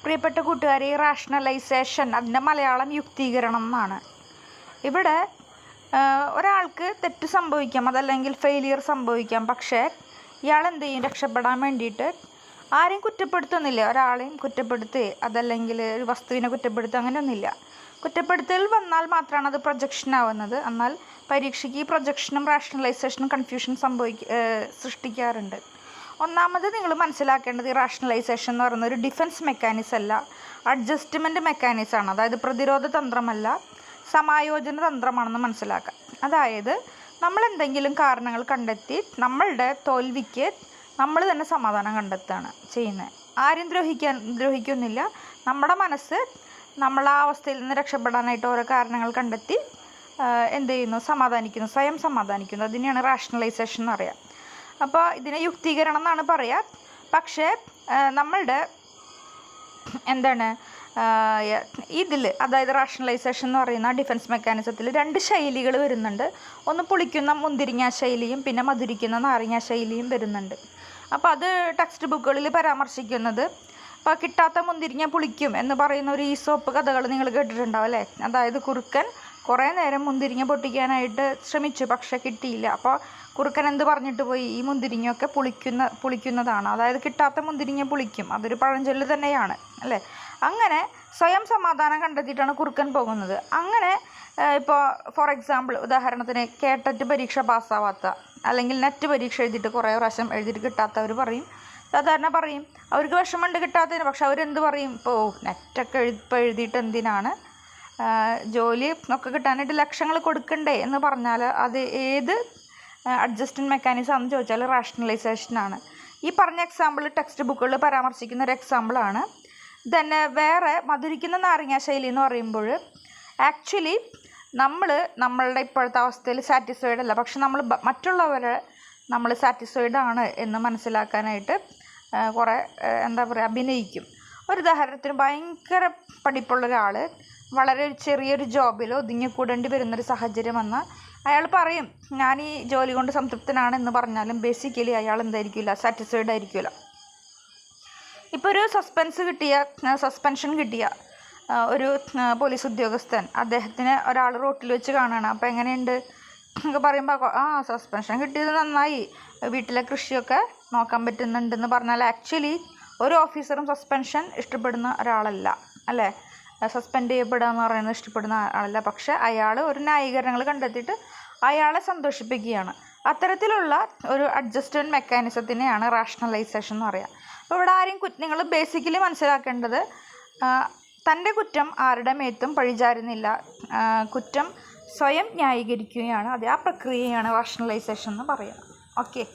പ്രിയപ്പെട്ട കൂട്ടുകാരെ, റാഷണലൈസേഷൻ അതിൻ്റെ മലയാളം യുക്തീകരണം എന്നാണ്. ഇവിടെ ഒരാൾക്ക് തെറ്റ് സംഭവിക്കാം, അതല്ലെങ്കിൽ ഫെയിലിയർ സംഭവിക്കാം. പക്ഷേ ഇയാൾ എന്ത് ചെയ്യും? രക്ഷപ്പെടാൻ വേണ്ടിയിട്ട് ആരെയും കുറ്റപ്പെടുത്തുന്നില്ല. ഒരാളെയും കുറ്റപ്പെടുത്തി അതല്ലെങ്കിൽ ഒരു വസ്തുവിനെ കുറ്റപ്പെടുത്തുക അങ്ങനെയൊന്നുമില്ല. കുറ്റപ്പെടുത്തൽ വന്നാൽ മാത്രമാണ് അത് പ്രൊജക്ഷൻ ആവുന്നത്. എന്നാൽ പരീക്ഷയ്ക്ക് ഈ പ്രൊജക്ഷനും റാഷണലൈസേഷനും കൺഫ്യൂഷൻ സൃഷ്ടിക്കാറുണ്ട്. ഒന്നാമത് നിങ്ങൾ മനസ്സിലാക്കേണ്ടത്, ഈ റാഷണലൈസേഷൻ എന്ന് പറയുന്നത് ഒരു ഡിഫൻസ് മെക്കാനിസം അല്ല, അഡ്ജസ്റ്റ്മെൻറ്റ് മെക്കാനിസമാണ്. അതായത് പ്രതിരോധ തന്ത്രമല്ല, സമായോജന തന്ത്രമാണെന്ന് മനസ്സിലാക്കാം. അതായത് നമ്മൾ എന്തെങ്കിലും കാരണങ്ങൾ കണ്ടെത്തി നമ്മളുടെ തോൽവിക്ക് നമ്മൾ തന്നെ സമാധാനം കണ്ടെത്തുകയാണ് ചെയ്യുന്നത്. ആരും ദ്രോഹിക്കുന്നില്ല. നമ്മുടെ മനസ്സ് നമ്മൾ ആ അവസ്ഥയിൽ നിന്ന് രക്ഷപ്പെടാനായിട്ട് ഓരോ കാരണങ്ങൾ കണ്ടെത്തി എന്ത് ചെയ്യുന്നു? സമാധാനിക്കുന്നു, സ്വയം സമാധാനിക്കുന്നു. അതിനെയാണ് റാഷണലൈസേഷൻ എന്ന് പറയുക. അപ്പോൾ ഇതിനെ യുക്തീകരണം എന്നാണ് പറയുക. പക്ഷേ നമ്മളുടെ ഇതിൽ, അതായത് റാഷണലൈസേഷൻ എന്ന് പറയുന്ന ഡിഫൻസ് മെക്കാനിസത്തിൽ 2 ശൈലികൾ വരുന്നുണ്ട്. ഒന്ന് പുളിക്കുന്ന മുന്തിരിങ്ങ ശൈലിയും പിന്നെ മധുരിക്കുന്ന നാരങ്ങ ശൈലിയും വരുന്നുണ്ട്. അപ്പോൾ അത് ടെക്സ്റ്റ് ബുക്കുകളിൽ പരാമർശിക്കുന്നത്, ഇപ്പോൾ കിട്ടാത്ത മുന്തിരിങ്ങ പുളിക്കും എന്ന് പറയുന്ന ഒരു ഈസോപ്പ് കഥകൾ നിങ്ങൾ കേട്ടിട്ടുണ്ടാവും അല്ലേ? അതായത് കുറുക്കൻ കുറേ നേരം മുന്തിരിങ്ങ പൊട്ടിക്കാനായിട്ട് ശ്രമിച്ചു, പക്ഷേ കിട്ടിയില്ല. അപ്പോൾ കുറുക്കൻ എന്ത് പറഞ്ഞിട്ട് പോയി? ഈ മുന്തിരിങ്ങയൊക്കെ പുളിക്കുന്നതാണ്, അതായത് കിട്ടാത്ത മുന്തിരിങ്ങ പുളിക്കും. അതൊരു പഴഞ്ചൊല്ല് തന്നെയാണ് അല്ലേ? അങ്ങനെ സ്വയം സമാധാനം കണ്ടെത്തിയിട്ടാണ് കുറുക്കൻ പോകുന്നത്. അങ്ങനെ ഇപ്പോൾ ഫോർ എക്സാമ്പിൾ, ഉദാഹരണത്തിന് കേട്ടറ്റ് പരീക്ഷ പാസ്സാവാത്ത അല്ലെങ്കിൽ നെറ്റ് പരീക്ഷ എഴുതിയിട്ട് കുറേ പ്രാവശ്യം എഴുതിയിട്ട് കിട്ടാത്തവർ സാധാരണ പറയും അവർക്ക് വിഷമമുണ്ട് കിട്ടാത്തതിന്. പക്ഷെ അവരെന്ത് പറയും? ഇപ്പോൾ നെറ്റൊക്കെ എഴുതിയിട്ട് എന്തിനാണ്, ജോലി ഒക്കെ കിട്ടാനായിട്ട് ലക്ഷങ്ങൾ കൊടുക്കണ്ടേ എന്ന് പറഞ്ഞാൽ അത് ഏത് അഡ്ജസ്റ്റ്മെൻറ്റ് മെക്കാനിസം ആണെന്ന് ചോദിച്ചാൽ റാഷണലൈസേഷനാണ്. ഈ പറഞ്ഞ എക്സാമ്പിൾ ടെക്സ്റ്റ് ബുക്കുകളിൽ പരാമർശിക്കുന്ന ഒരു എക്സാമ്പിളാണ്. തന്നെ വേറെ മധുരിക്കുന്ന നാരങ്ങ ശൈലി എന്ന് പറയുമ്പോൾ ആക്ച്വലി നമ്മളുടെ ഇപ്പോഴത്തെ അവസ്ഥയിൽ സാറ്റിസ്ഫൈഡ് അല്ല, പക്ഷെ മറ്റുള്ളവരെ നമ്മൾ സാറ്റിസ്ഫൈഡ് ആണ് എന്ന് മനസ്സിലാക്കാനായിട്ട് കുറേ അഭിനയിക്കും. ഒരു ഉദാഹരണത്തിന്, ഭയങ്കര പഠിപ്പുള്ള ഒരാൾ വളരെ ചെറിയൊരു ജോബിൽ ഒതുങ്ങിക്കൂടേണ്ടി വരുന്നൊരു സാഹചര്യം വന്നാൽ അയാൾ പറയും ഞാൻ ഈ ജോലി കൊണ്ട് സംതൃപ്തനാണെന്ന് പറഞ്ഞാലും ബേസിക്കലി അയാൾ എന്തായിരിക്കില്ല, സാറ്റിസ്ഫൈഡ് ആയിരിക്കില്ല. ഇപ്പോൾ ഒരു സസ്പെൻഷൻ കിട്ടിയ ഒരു പോലീസ് ഉദ്യോഗസ്ഥൻ, അദ്ദേഹത്തിന് ഒരാൾ റോട്ടിൽ വെച്ച് കാണുകയാണ്. അപ്പോൾ എങ്ങനെയുണ്ട് എന്നൊക്കെ പറയുമ്പോൾ സസ്പെൻഷൻ കിട്ടിയത് നന്നായി, വീട്ടിലെ കൃഷിയൊക്കെ നോക്കാൻ പറ്റുന്നുണ്ടെന്ന് പറഞ്ഞാൽ ആക്ച്വലി ഒരു ഓഫീസറും സസ്പെൻഷൻ ഇഷ്ടപ്പെടുന്ന ഒരാളല്ല അല്ലേ? സസ്പെൻഡ് ചെയ്യപ്പെടുക എന്ന് പറയുന്നത് ഇഷ്ടപ്പെടുന്ന ആളല്ല. പക്ഷെ അയാൾ ഒരു ന്യായീകരണങ്ങൾ കണ്ടെത്തിയിട്ട് അയാളെ സന്തോഷിപ്പിക്കുകയാണ്. അത്തരത്തിലുള്ള ഒരു അഡ്ജസ്റ്റ്മെൻറ്റ് മെക്കാനിസത്തിനെയാണ് റാഷണലൈസേഷൻ എന്ന് പറയുക. അപ്പോൾ ഇവിടെ നിങ്ങൾ ബേസിക്കലി മനസ്സിലാക്കേണ്ടത്, തൻ്റെ കുറ്റം ആരുടെ മേത്തും പഴിചാരുന്നില്ല, കുറ്റം സ്വയം ന്യായീകരിക്കുകയാണ്. ആ പ്രക്രിയയാണ് റാഷണലൈസേഷൻ എന്ന് പറയുക. ഓക്കെ.